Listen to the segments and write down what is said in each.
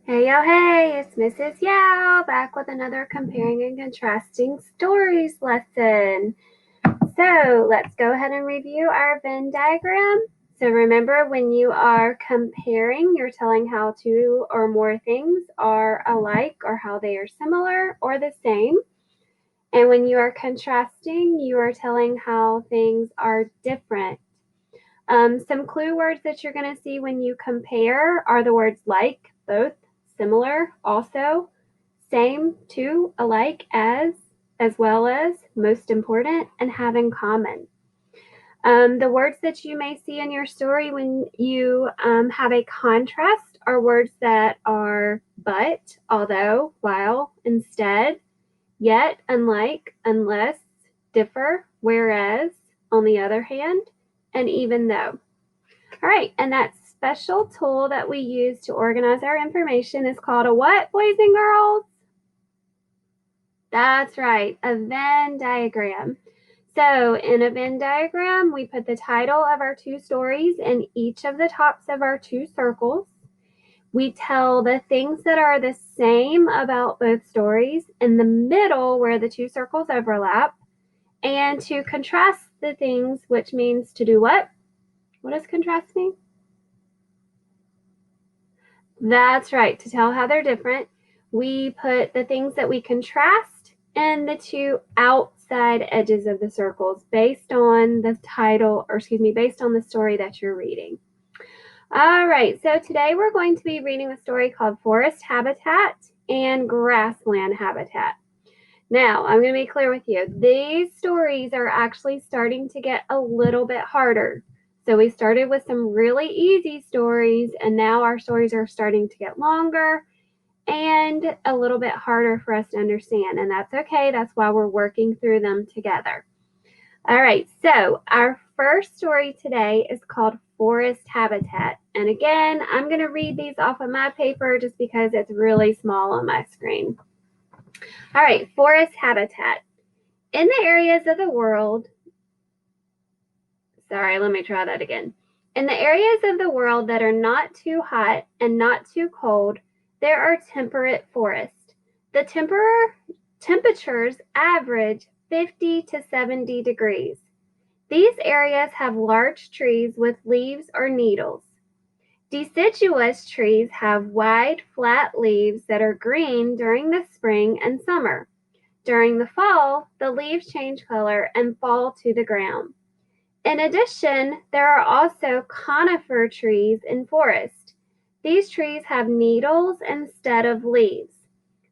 Hey yo, hey, it's Mrs. Yao back with another comparing and contrasting stories lesson. So let's go ahead and review our Venn diagram. So remember, when you are comparing, you're telling how two or more things are alike or how they are similar or the same. And when you are contrasting, you are telling how things are different. Some clue words that you're going to see when you compare are the words like, both, similar, also, same, to, alike, as well as, most important, and have in common. The words that you may see in your story when you have a contrast are words that are but, although, while, instead, yet, unlike, unless, differ, whereas, on the other hand, and even though. All right, and that special tool that we use to organize our information is called a what, boys and girls? That's right, a Venn diagram. So in a Venn diagram, we put the title of our two stories in each of the tops of our two circles. We tell the things that are the same about both stories in the middle where the two circles overlap, and to contrast the things, which means to do what? What does contrast mean? That's right, to tell how they're different, we put the things that we contrast in the two outside edges of the circles based on the title, or excuse me, based on the story that you're reading. All right, so today we're going to be reading a story called Forest Habitat and Grassland Habitat. Now, I'm going to be clear with you. These stories are actually starting to get a little bit harder. So we started with some really easy stories, and now our stories are starting to get longer and a little bit harder for us to understand. And that's okay. That's why we're working through them together. All right, so our first story today is called Forest Habitat. And again, I'm going to read these off of my paper just because it's really small on my screen. All right, forest habitat. In the areas of the world, let me try that again. In the areas of the world that are not too hot and not too cold, there are temperate forests. The temperatures average 50 to 70 degrees. These areas have large trees with leaves or needles. Deciduous trees have wide, flat leaves that are green during the spring and summer. During the fall, the leaves change color and fall to the ground. In addition, there are also conifer trees in forest. These trees have needles instead of leaves.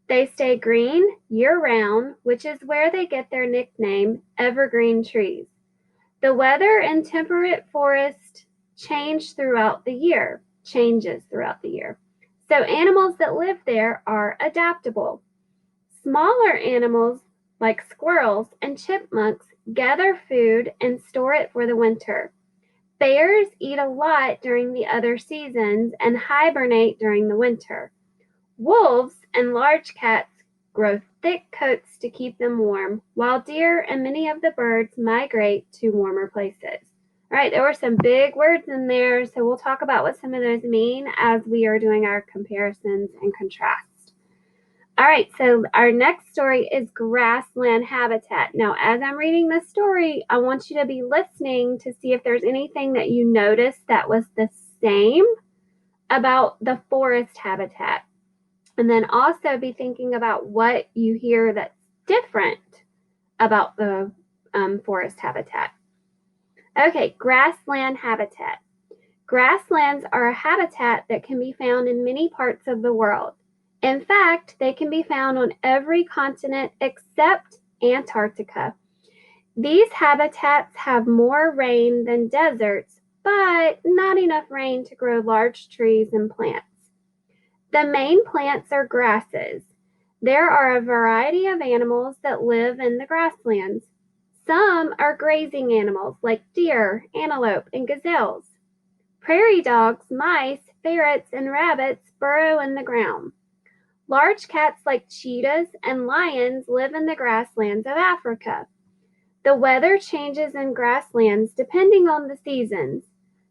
They stay green year-round, which is where they get their nickname, evergreen trees. The weather in temperate forest changes throughout the year. So animals that live there are adaptable. Smaller animals like squirrels and chipmunks gather food and store it for the winter. Bears eat a lot during the other seasons and hibernate during the winter. Wolves and large cats grow thick coats to keep them warm, while deer and many of the birds migrate to warmer places. All right, there were some big words in there, so we'll talk about what some of those mean as we are doing our comparisons and contrasts. All right, so our next story is grassland habitat. Now, as I'm reading this story, I want you to be listening to see if there's anything that you noticed that was the same about the forest habitat. And then also be thinking about what you hear that's different about the forest habitat. Okay, grassland habitat. Grasslands are a habitat that can be found in many parts of the world. In fact, they can be found on every continent except Antarctica. These habitats have more rain than deserts, but not enough rain to grow large trees and plants. The main plants are grasses. There are a variety of animals that live in the grasslands. Some are grazing animals like deer, antelope, and gazelles. Prairie dogs, mice, ferrets, and rabbits burrow in the ground. Large cats like cheetahs and lions live in the grasslands of Africa. The weather changes in grasslands depending on the seasons.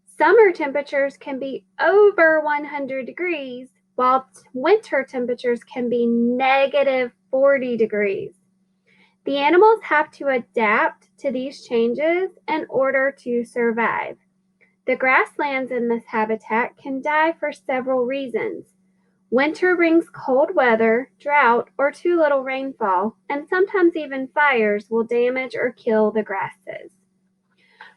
Summer temperatures can be over 100 degrees, while winter temperatures can be negative 40 degrees. The animals have to adapt to these changes in order to survive. The grasslands in this habitat can die for several reasons. Winter brings cold weather, drought, or too little rainfall, and sometimes even fires will damage or kill the grasses.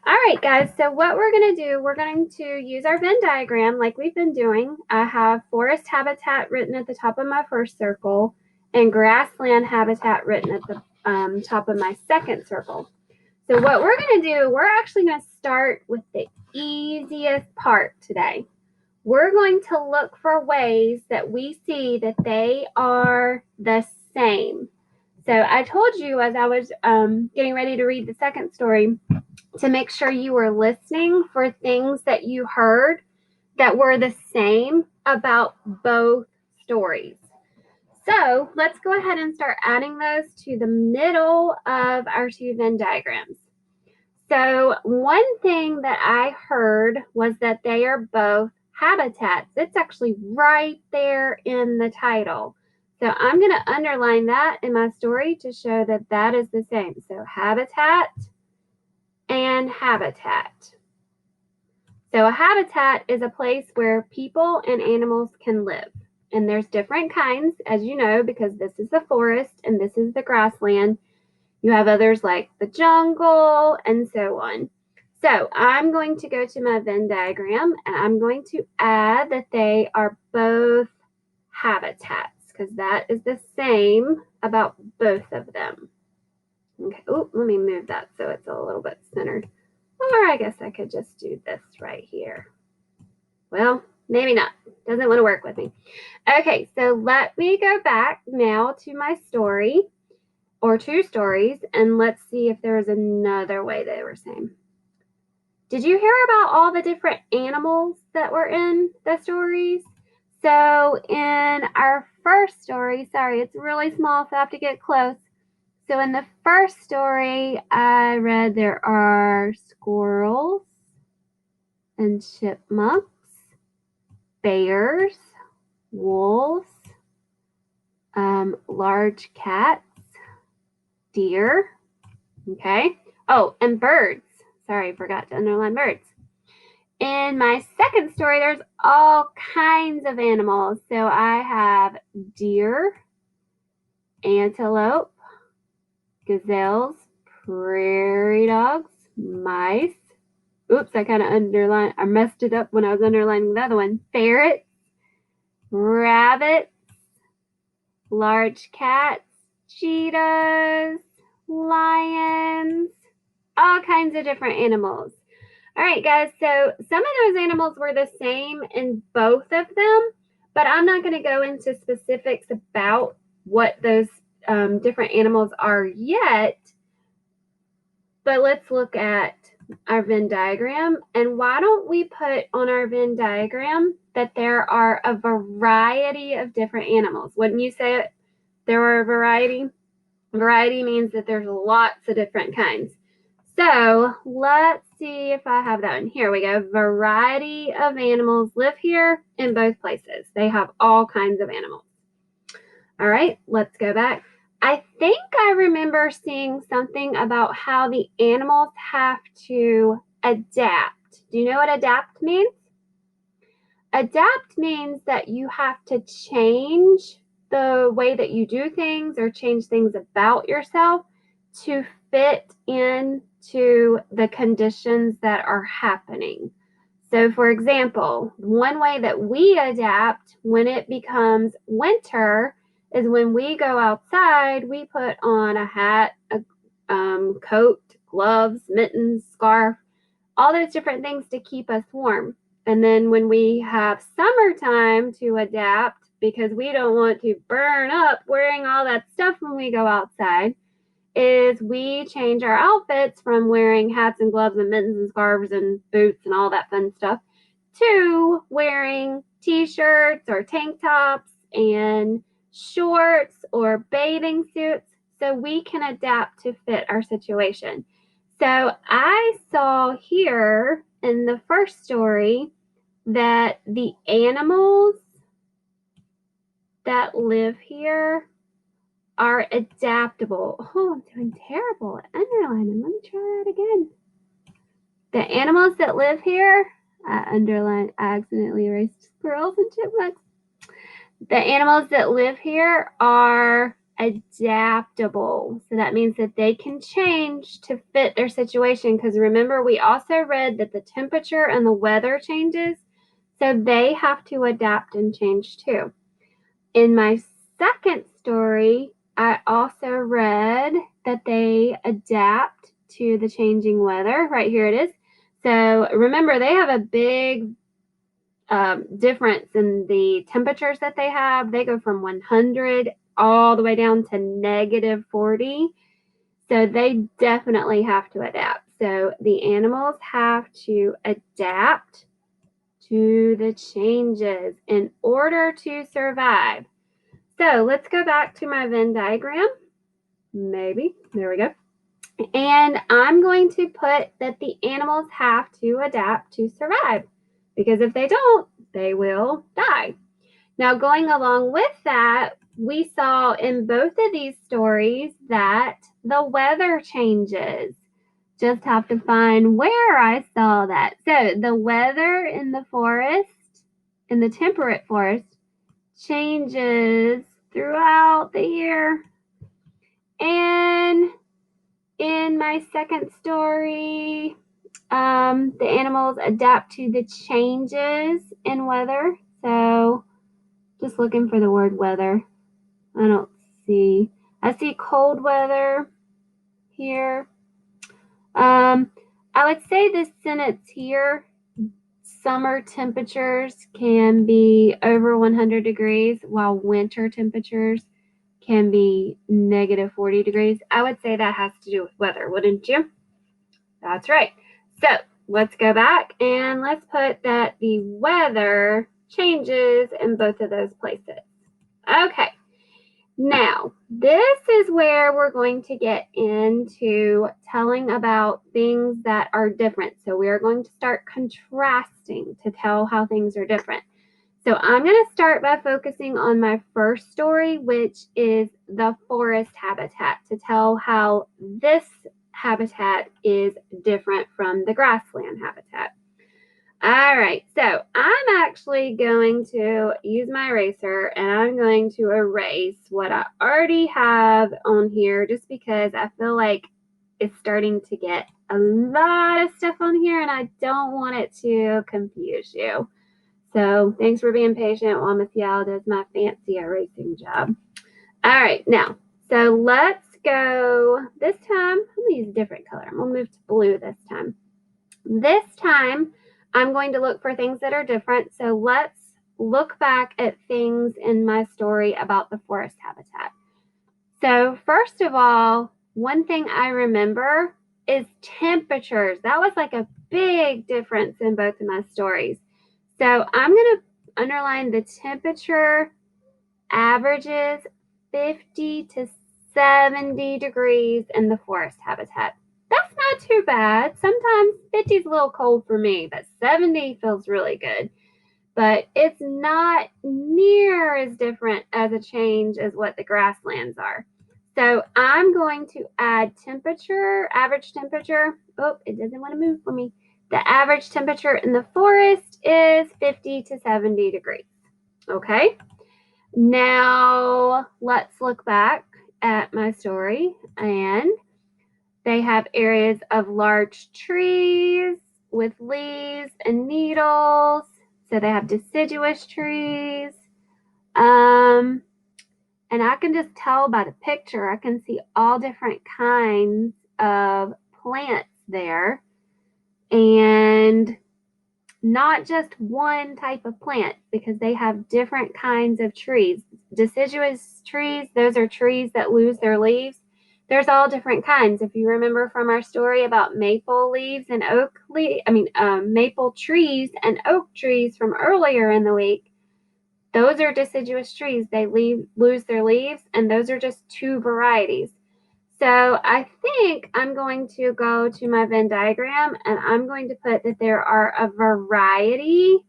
All right, guys, so what we're going to do, we're going to use our Venn diagram like we've been doing. I have forest habitat written at the top of my first circle and grassland habitat written at the top of my second circle. So what we're going to do, we're actually going to start with the easiest part today. We're going to look for ways that we see that they are the same. So I told you as I was getting ready to read the second story to make sure you were listening for things that you heard that were the same about both stories. So let's go ahead and start adding those to the middle of our two Venn diagrams. So one thing that I heard was that they are both habitats. It's actually right there in the title. So I'm going to underline that in my story to show that that is the same. So habitat and habitat. So a habitat is a place where people and animals can live. And there's different kinds, as you know, because this is the forest and this is the grassland. You have others like the jungle and so on. So I'm going to go to my Venn diagram and I'm going to add that they are both habitats because that is the same about both of them. Okay, oh, let me move that so it's a little bit centered. Or I guess I could just do this right here. Well, maybe not. Doesn't want to work with me. Okay, so let me go back now to my story or two stories and let's see if there was another way they were same. Did you hear about all the different animals that were in the stories? So in our first story, sorry, it's really small, so I have to get close. So in the first story, I read there are squirrels and chipmunks, bears, wolves, large cats, deer, okay? Oh, and birds. Sorry, forgot to underline birds. In my second story, there's all kinds of animals. So I have deer, antelope, gazelles, prairie dogs, mice. Oops, I messed it up when I was underlining the other one. Ferrets, rabbits, large cats, cheetahs, lions, all kinds of different animals. All right, guys, so some of those animals were the same in both of them, but I'm not going to go into specifics about what those different animals are yet. But let's look at our Venn diagram. And why don't we put on our Venn diagram that there are a variety of different animals? Wouldn't you say it? There are a variety? Variety means that there's lots of different kinds. So let's see if I have that one. Here we go. Variety of animals live here in both places. They have all kinds of animals. All right, let's go back. I think I remember seeing something about how the animals have to adapt. Do you know what adapt means? Adapt means that you have to change the way that you do things or change things about yourself to fit into the conditions that are happening. So, for example, one way that we adapt when it becomes winter is when we go outside, we put on a hat, a coat, gloves, mittens, scarf, all those different things to keep us warm. And then when we have summertime to adapt, because we don't want to burn up wearing all that stuff when we go outside, is we change our outfits from wearing hats and gloves and mittens and scarves and boots and all that fun stuff to wearing t-shirts or tank tops and shorts or bathing suits so we can adapt to fit our situation. So I saw here in the first story that the animals that live here are adaptable. Oh, I'm doing terrible at underlining. Let me try that again. The animals that live here, I accidentally erased squirrels and chipmunks. The animals that live here are adaptable. So that means that they can change to fit their situation. Because remember, we also read that the temperature and the weather changes. So they have to adapt and change too. In my second story, I also read that they adapt to the changing weather. Right here it is. So remember, they have a big difference in the temperatures that they have. They go from 100 all the way down to -40. So they definitely have to adapt. So the animals have to adapt to the changes in order to survive. So let's go back to my Venn diagram. Maybe. There we go. And I'm going to put that the animals have to adapt to survive, because if they don't, they will die. Now, going along with that, we saw in both of these stories that the weather changes. Just have to find where I saw that. So the weather in the forest, in the temperate forest, changes throughout the year. And in my second story, the animals adapt to the changes in weather. So just looking for the word weather. I don't see. I see cold weather here. I would say this sentence here, summer temperatures can be over 100 degrees while winter temperatures can be -40 degrees. I would say that has to do with weather, wouldn't you? That's right. So let's go back and let's put that the weather changes in both of those places. Okay. Now, this is where we're going to get into telling about things that are different. So we are going to start contrasting to tell how things are different. So I'm going to start by focusing on my first story, which is the forest habitat, to tell how this habitat is different from the grassland habitat. All right, so I'm actually going to use my eraser and I'm going to erase what I already have on here, just because I feel like it's starting to get a lot of stuff on here and I don't want it to confuse you. So thanks for being patient while Miss Yao does my fancy erasing job. All right, now, so let's go this time. I'm going to use a different color. I'm going to move to blue this time. This time, I'm going to look for things that are different. So let's look back at things in my story about the forest habitat. So first of all, one thing I remember is temperatures. That was like a big difference in both of my stories. So I'm going to underline the temperature averages 50 to 70 degrees in the forest habitat. That's not too bad. Sometimes 50 is a little cold for me, but 70 feels really good. But it's not near as different as a change as what the grasslands are. So I'm going to add temperature, average temperature. Oh, it doesn't want to move for me. The average temperature in the forest is 50 to 70 degrees. Okay. Now let's look back at my story, and they have areas of large trees with leaves and needles. So they have deciduous trees. And I can just tell by the picture, I can see all different kinds of plants there. And not just one type of plant, because they have different kinds of trees. Deciduous trees, those are trees that lose their leaves. There's all different kinds. If you remember from our story about maple leaves and maple trees and oak trees from earlier in the week, those are deciduous trees. They lose their leaves, and those are just two varieties. So I think I'm going to go to my Venn diagram and I'm going to put that there are a variety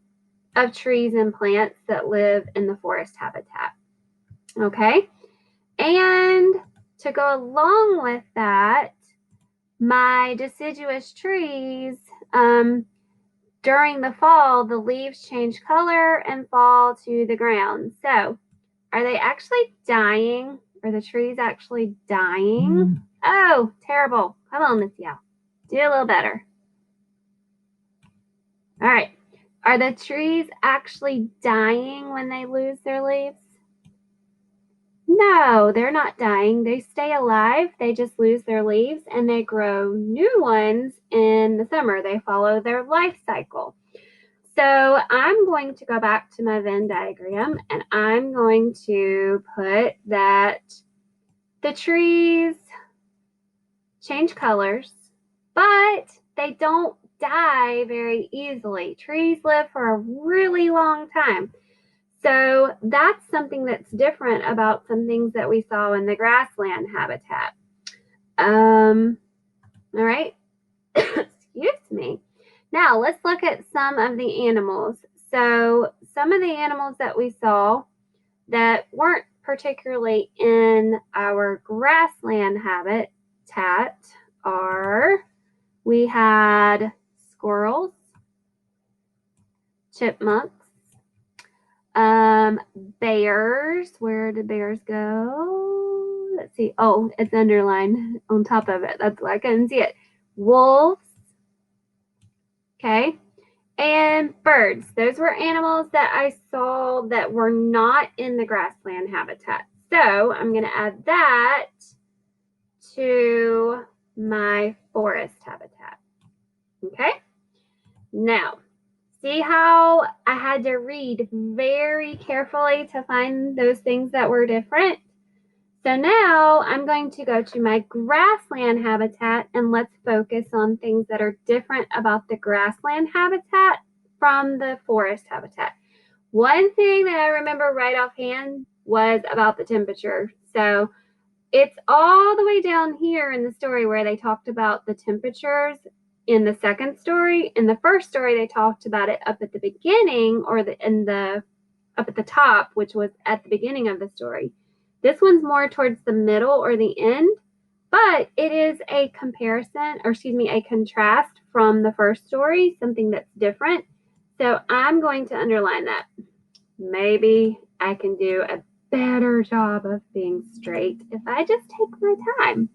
of trees and plants that live in the forest habitat. Okay, and to go along with that, my deciduous trees, during the fall, the leaves change color and fall to the ground. So, are they actually dying? Are the trees actually dying? Oh, terrible. Come on, Miss Yao. Do a little better. All right. Are the trees actually dying when they lose their leaves? No, they're not dying. They stay alive. They just lose their leaves and they grow new ones in the summer. They follow their life cycle. So I'm going to go back to my Venn diagram and I'm going to put that the trees change colors, but they don't die very easily. Trees live for a really long time. So that's something that's different about some things that we saw in the grassland habitat. All right. Excuse me. Now let's look at some of the animals. So some of the animals that we saw that weren't particularly in our grassland habitat are, we had squirrels, chipmunks, bears. Where did bears go? Let's see. Oh, it's underlined on top of it. That's why I couldn't see it. Wolves. Okay. And birds. Those were animals that I saw that were not in the grassland habitat. So I'm going to add that to my forest habitat. Okay. Now, see how I had to read very carefully to find those things that were different? So now I'm going to go to my grassland habitat and let's focus on things that are different about the grassland habitat from the forest habitat. One thing that I remember right offhand was about the temperature. So it's all the way down here in the story where they talked about the temperatures in the second story. In the first story, they talked about it up at the beginning or up at the top, which was at the beginning of the story. This one's more towards the middle or the end, but it is a comparison, or excuse me, a contrast from the first story, something that's different. So I'm going to underline that. Maybe I can do a better job of being straight if I just take my time.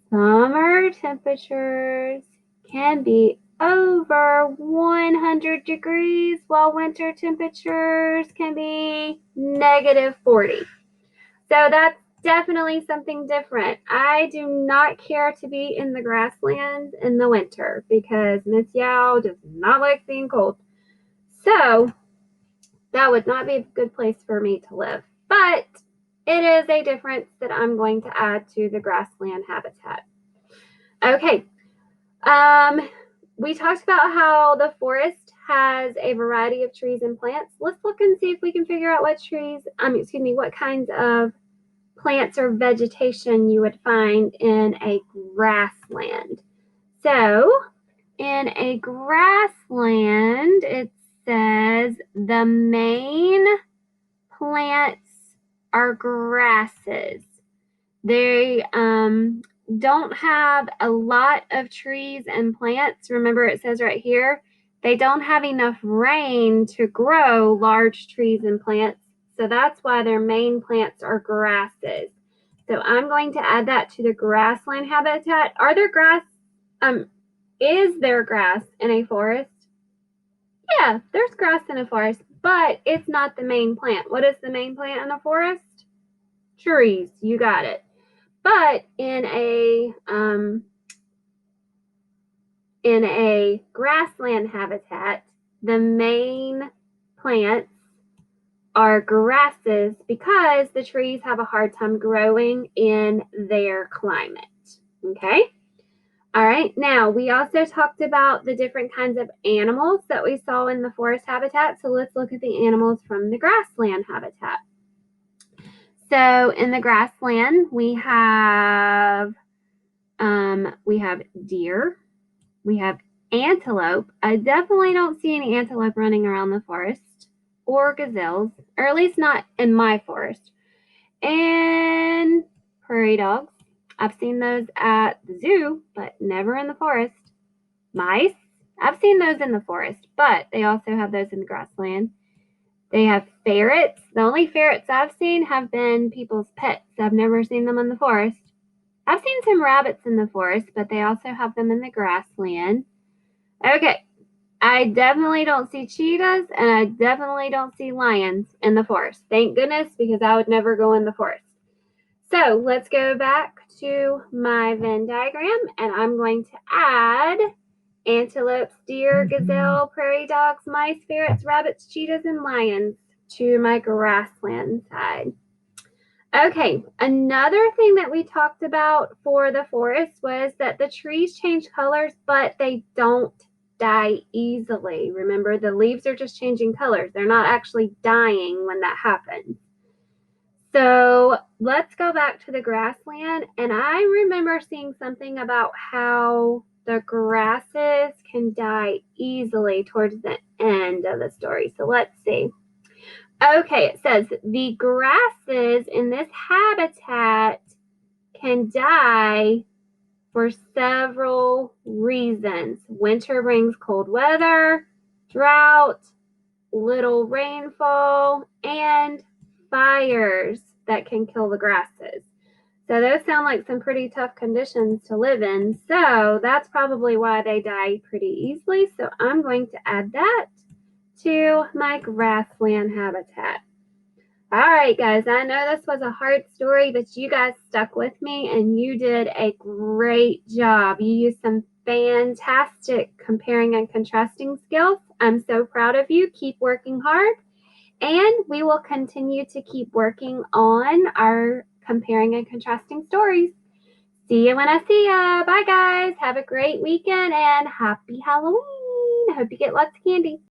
Summer temperatures can be over 100 degrees, while winter temperatures can be negative 40. So that's definitely something different. I do not care to be in the grasslands in the winter because Miss Yao does not like being cold. So that would not be a good place for me to live. But it is a difference that I'm going to add to the grassland habitat. Okay. We talked about how the forest has a variety of trees and plants. Let's look and see if we can figure out what kinds of plants or vegetation you would find in a grassland. So, in a grassland, it says the main plants are grasses. They don't have a lot of trees and plants. Remember, it says right here, they don't have enough rain to grow large trees and plants. So that's why their main plants are grasses. So I'm going to add that to the grassland habitat. Is there grass in a forest? Yeah, there's grass in a forest, but it's not the main plant. What is the main plant in a forest? Trees, you got it. But in a grassland habitat, the main plants are grasses because the trees have a hard time growing in their climate. Okay? All right, now we also talked about the different kinds of animals that we saw in the forest habitat. So let's look at the animals from the grassland habitat. So in the grassland, we have deer, we have antelope. I definitely don't see any antelope running around the forest, or gazelles, or at least not in my forest. And prairie dogs. I've seen those at the zoo, but never in the forest. Mice. I've seen those in the forest, but they also have those in the grassland. They have ferrets. The only ferrets I've seen have been people's pets. I've never seen them in the forest. I've seen some rabbits in the forest, but they also have them in the grassland. Okay, I definitely don't see cheetahs, and I definitely don't see lions in the forest. Thank goodness, because I would never go in the forest. So let's go back to my Venn diagram, and I'm going to add antelopes, deer, gazelle, prairie dogs, mice, ferrets, rabbits, cheetahs, and lions to my grassland side. Okay, another thing that we talked about for the forest was that the trees change colors, but they don't die easily. Remember, the leaves are just changing colors. They're not actually dying when that happens. So let's go back to the grassland. And I remember seeing something about how the grasses can die easily towards the end of the story. So let's see. Okay, it says the grasses in this habitat can die for several reasons. Winter brings cold weather, drought, little rainfall, and fires that can kill the grasses. So those sound like some pretty tough conditions to live in. So that's probably why they die pretty easily. So I'm going to add that to my grassland habitat. All right, guys, I know this was a hard story, but you guys stuck with me and you did a great job. You used some fantastic comparing and contrasting skills. I'm so proud of you. Keep working hard, and we will continue to keep working on our comparing and contrasting stories. See you when I see ya. Bye, guys. Have a great weekend and happy Halloween. I hope you get lots of candy.